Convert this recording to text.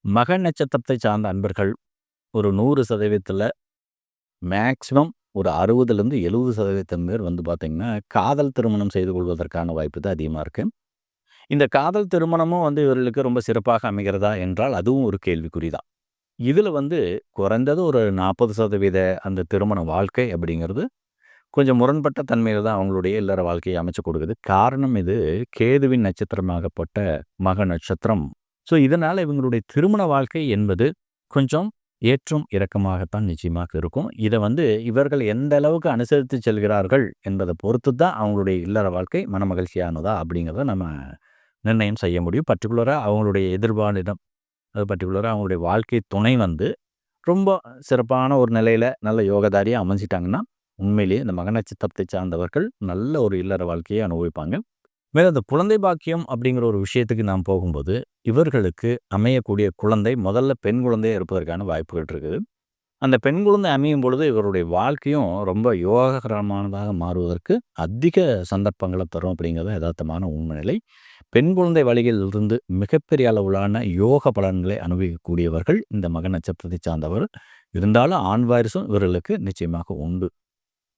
மக நட்சத்திரத்தை சார்ந்த அன்பர்கள் ஒரு 100% மேக்ஸிமம் ஒரு 60லேருந்து 70% பேர் வந்து பார்த்தீங்கன்னா, காதல் திருமணம் செய்து கொள்வதற்கான வாய்ப்பு தான் அதிகமா இருக்கு. இந்த காதல் திருமணமும் வந்து இவர்களுக்கு ரொம்ப சிறப்பாக அமைகிறதா என்றால், அதுவும் ஒரு கேள்விக்குறி தான். இதில வந்து குறைந்தது ஒரு 40% அந்த திருமண வாழ்க்கை அப்படிங்கிறது, கொஞ்சம் முரண்பட்ட தன்மையில தான் அவங்களுடைய இல்லற வாழ்க்கையை அமைச்சு கொடுக்குது. காரணம் இது கேதுவின் நட்சத்திரமாகப்பட்ட மக நட்சத்திரம். ஸோ, இதனால இவங்களுடைய திருமண வாழ்க்கை என்பது கொஞ்சம் ஏற்றம் இறக்கமாகத்தான் நிச்சயமாக இருக்கும். இத வந்து இவர்கள் எந்த அளவுக்கு அனுசரித்து செல்கிறார்கள் என்பத பொறுத்து தான் அவங்களுடைய இல்லற வாழ்க்கை மனமகிழ்ச்சியானதா அப்படிங்கிறத நம்ம நிர்ணயம் செய்ய முடியும். பர்ட்டிகுலரா அவங்களுடைய எதிர்பாலினம், அது பர்ட்டிகுலரா அவங்களுடைய வாழ்க்கை துணை வந்து ரொம்ப சிறப்பான ஒரு நிலையில நல்ல யோகதாரியா அமைஞ்சிட்டாங்கன்னா, உண்மையிலேயே இந்த மக நட்சத்திரத்தை சார்ந்தவர்கள் நல்ல ஒரு இல்லற வாழ்க்கையை அனுபவிப்பாங்க. மேலும் அந்த குழந்தை பாக்கியம் அப்படிங்கிற ஒரு விஷயத்துக்கு நாம் போகும்போது, இவர்களுக்கு அமையக்கூடிய குழந்தை முதல்ல பெண் குழந்தையா இருப்பதற்கான வாய்ப்புகள் இருக்குது. அந்த பெண் குழந்தை அமையும் பொழுது இவருடைய வாழ்க்கையும் ரொம்ப யோககரமானதாக மாறுவதற்கு அதிக சந்தர்ப்பங்கள தரும் அப்படிங்கிறது எதார்த்தமான உண்மை நிலை. பெண் குழந்தை வழியிலிருந்து மிகப்பெரிய அளவிலான யோக பலன்களை அனுபவிக்கக்கூடியவர்கள் இந்த மக நட்சத்திரத்தை சார்ந்தவர். இருந்தாலும் ஆண் வாரிசும் இவர்களுக்கு நிச்சயமாக உண்டு.